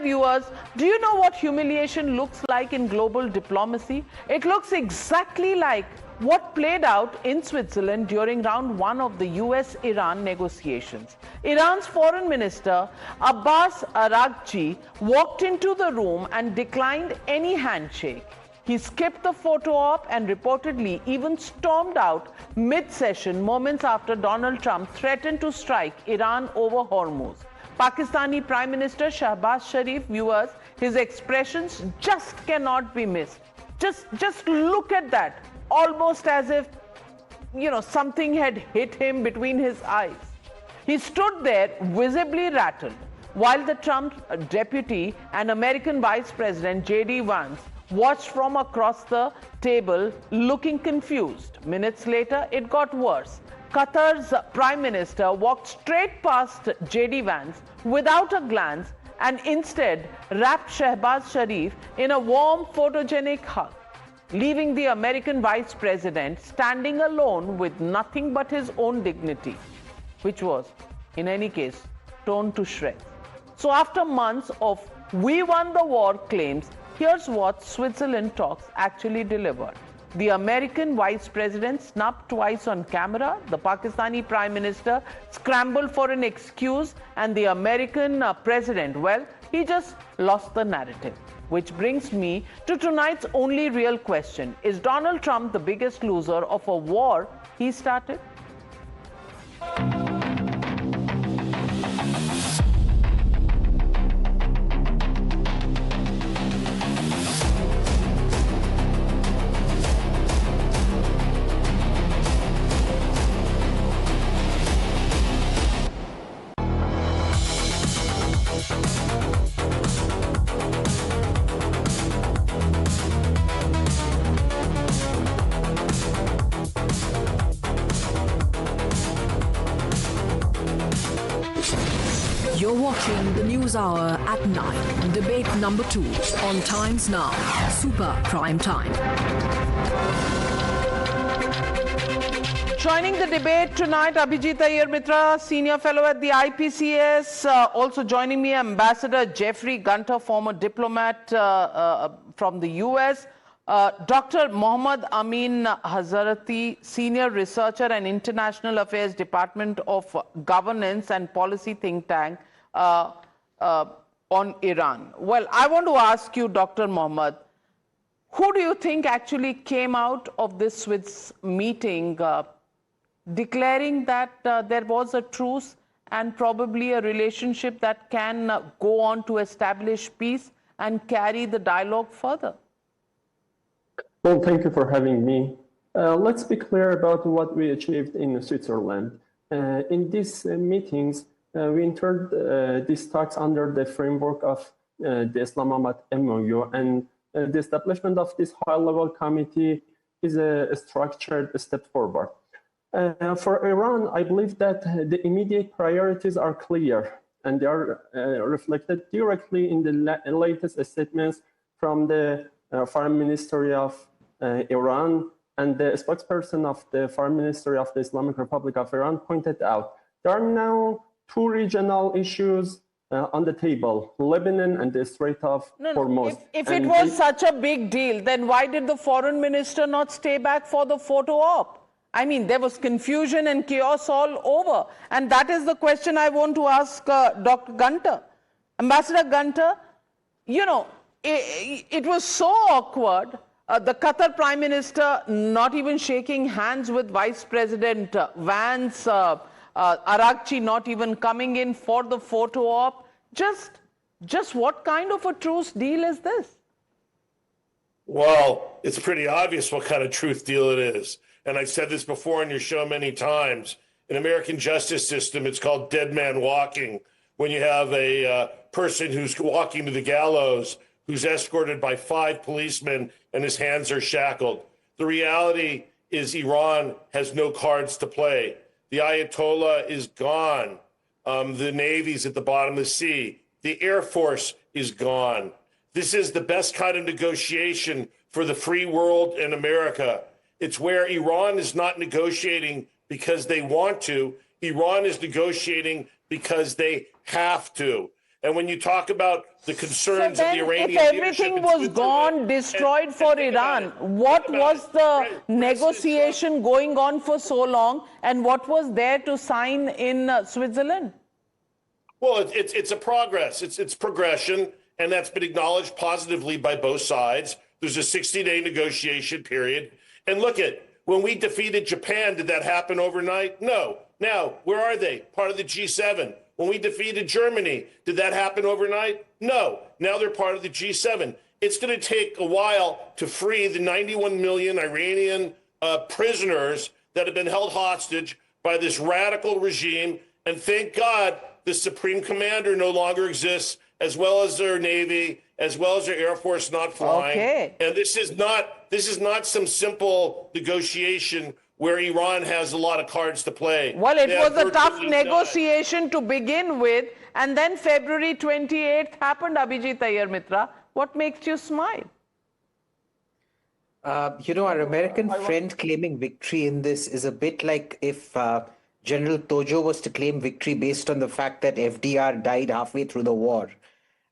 viewers, do you know what humiliation looks like in global diplomacy? It looks exactly like what played out in Switzerland during round 1 of the US-Iran negotiations. Iran's foreign minister, Abbas Araghchi, walked into the room and declined any handshake. He skipped the photo op and reportedly even stormed out mid-session moments after Donald Trump threatened to strike Iran over Hormuz. Pakistani Prime Minister Shehbaz Sharif, viewers, his expressions just cannot be missed. Just look at that, almost as if, something had hit him between his eyes. He stood there visibly rattled, while the Trump deputy and American Vice President JD Vance watched from across the table looking confused. Minutes later, it got worse. Qatar's Prime Minister walked straight past JD Vance without a glance and instead wrapped Shehbaz Sharif in a warm, photogenic hug, leaving the American Vice President standing alone with nothing but his own dignity, which was, in any case, torn to shreds. So after months of "we won the war" claims, here's what Switzerland talks actually delivered. The American Vice President snubbed twice on camera, the Pakistani Prime Minister scrambled for an excuse, and the American President, well, he just lost the narrative. Which brings me to tonight's only real question. Is Donald Trump the biggest loser of a war he started? You're watching the News Hour at 9, debate number 2 on Times Now, Super Prime Time. Joining the debate tonight, Abhijit Iyer Mitra, Senior Fellow at the IPCS. Also joining me, Ambassador Jeffrey Gunter, former diplomat from the US. Dr. Mohammad Amin Hazarati, Senior Researcher and International Affairs Department of Governance and Policy think tank on Iran. Well, I want to ask you, Dr. Mohammad, who do you think actually came out of this Swiss meeting declaring that there was a truce and probably a relationship that can go on to establish peace and carry the dialogue further? Well, thank you for having me. Let's be clear about what we achieved in Switzerland. In these meetings, we entered these talks under the framework of the Islamabad MOU, and the establishment of this high-level committee is a structured step forward. For Iran, I believe that the immediate priorities are clear, and they are reflected directly in the latest statements from the Foreign Ministry of Iran, and the spokesperson of the Foreign Ministry of the Islamic Republic of Iran pointed out there are now two regional issues on the table, Lebanon and the Strait of Hormuz. If it was such a big deal, then why did the foreign minister not stay back for the photo op? I mean, there was confusion and chaos all over. And that is the question I want to ask Dr. Gunter. Ambassador Gunter, it was so awkward. The Qatar Prime Minister not even shaking hands with Vice President Vance, Araghchi not even coming in for the photo op. Just what kind of a truce deal is this? Well, it's pretty obvious what kind of truth deal it is. And I've said this before on your show many times. In American justice system, it's called dead man walking. When you have a person who's walking to the gallows, who's escorted by 5 policemen and his hands are shackled. The reality is Iran has no cards to play. The Ayatollah is gone. The Navy's at the bottom of the sea. The Air Force is gone. This is the best kind of negotiation for the free world and America. It's where Iran is not negotiating because they want to. Iran is negotiating because they have to. And when you talk about the concerns So of then the Iranian if everything was gone, destroyed for Iran, what was the negotiation going on for so long, and what was there to sign in Switzerland? Well, it's a progress. It's progression, and that's been acknowledged positively by both sides. There's a 60-day negotiation period. And look when we defeated Japan, did that happen overnight? No. Now, where are they? Part of the G7. When we defeated Germany, did that happen overnight? No. Now they're part of the G7. It's going to take a while to free the 91 million Iranian prisoners that have been held hostage by this radical regime. And thank God the Supreme Commander no longer exists, as well as their Navy, as well as their Air Force not flying. Okay. And this is not some simple negotiation where Iran has a lot of cards to play. Well, it was a tough negotiation to begin with, and then February 28th happened, Abhijit Iyer Mitra. What makes you smile? Our American friend claiming victory in this is a bit like if General Tojo was to claim victory based on the fact that FDR died halfway through the war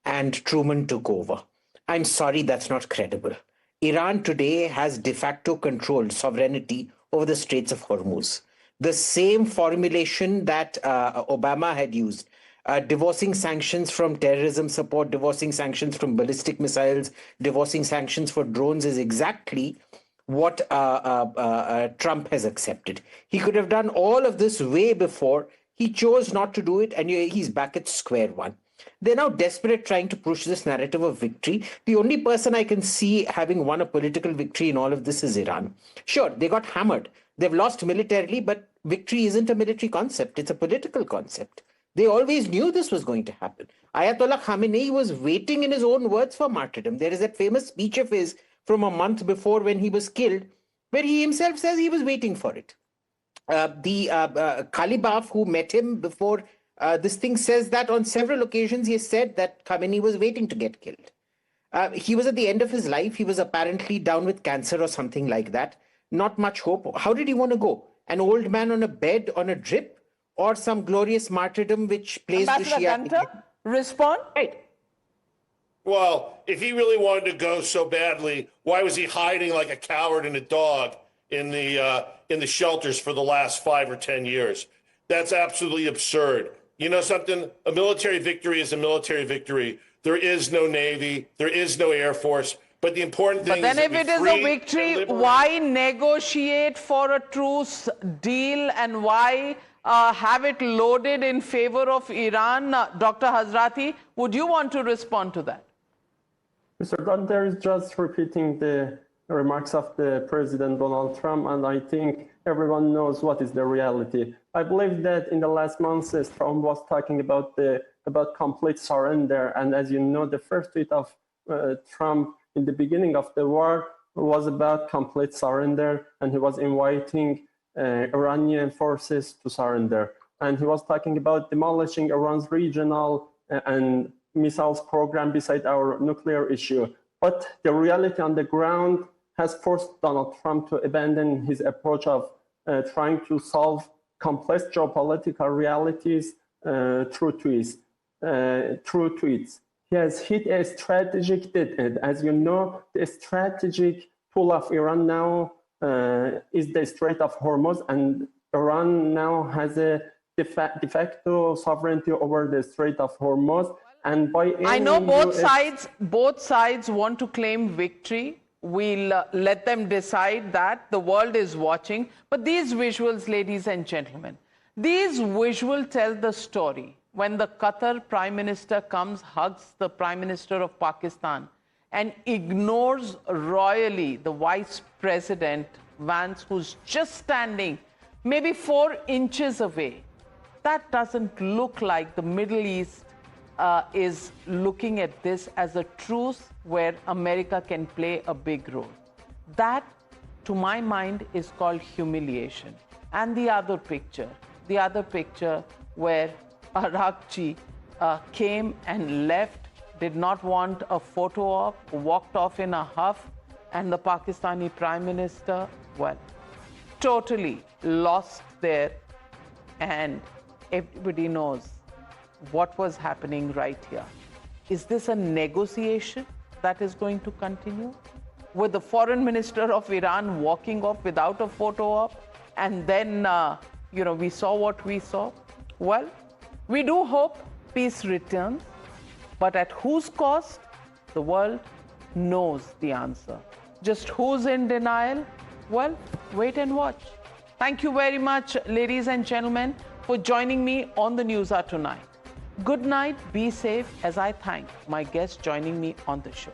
and Truman took over. I'm sorry, that's not credible. Iran today has de facto control, sovereignty over the Straits of Hormuz. The same formulation that Obama had used, divorcing sanctions from terrorism support, divorcing sanctions from ballistic missiles, divorcing sanctions for drones is exactly what Trump has accepted. He could have done all of this way before. He chose not to do it, and he's back at square one. They're now desperate trying to push this narrative of victory. The only person I can see having won a political victory in all of this is Iran. Sure, they got hammered. They've lost militarily, but victory isn't a military concept. It's a political concept. They always knew this was going to happen. Ayatollah Khamenei was waiting in his own words for martyrdom. There is that famous speech of his from a month before when he was killed, where he himself says he was waiting for it. The Kalibaf who met him before this thing says that on several occasions he has said that Khamenei was waiting to get killed. He was at the end of his life. He was apparently down with cancer or something like that. Not much hope. How did he want to go? An old man on a bed on a drip, or some glorious martyrdom which plays the Shia? Respond. Right. Well, if he really wanted to go so badly, why was he hiding like a coward and a dog in the shelters for the last 5 or 10 years? That's absolutely absurd. You know something? A military victory is a military victory. There is no Navy. There is no Air Force. But the important thing is But then if it is a victory, why negotiate for a truce deal and why have it loaded in favor of Iran? Dr. Hazrati, would you want to respond to that? Mr. Gunter is just repeating the remarks of the President Donald Trump, and I think everyone knows what is the reality. I believe that in the last months, Trump was talking about complete surrender, and as you know, the first tweet of Trump in the beginning of the war was about complete surrender, and he was inviting Iranian forces to surrender. And he was talking about demolishing Iran's regional and missiles program beside our nuclear issue. But the reality on the ground has forced Donald Trump to abandon his approach of trying to solve complex geopolitical realities through tweets. He has hit a strategic dead end. As you know, the strategic tool of Iran now is the Strait of Hormuz, and Iran now has a de facto sovereignty over the Strait of Hormuz. And by I know both sides want to claim victory. We'll let them decide that. The world is watching. But these visuals, ladies and gentlemen, these visuals tell the story. When the Qatar Prime Minister comes, hugs the Prime Minister of Pakistan, and ignores royally the Vice President Vance, who's just standing maybe 4 inches away. That doesn't look like the Middle East is looking at this as a truce where America can play a big role. That, to my mind, is called humiliation. And the other picture where Araghchi came and left, did not want a photo of, walked off in a huff, and the Pakistani Prime Minister, well, totally lost there. And everybody knows what was happening right here. Is this a negotiation that is going to continue? With the foreign minister of Iran walking off without a photo op, and then, we saw what we saw? Well, we do hope peace returns, but at whose cost? The world knows the answer. Just who's in denial? Well, wait and watch. Thank you very much, ladies and gentlemen, for joining me on the News Hour tonight. Good night, be safe, as I thank my guests joining me on the show.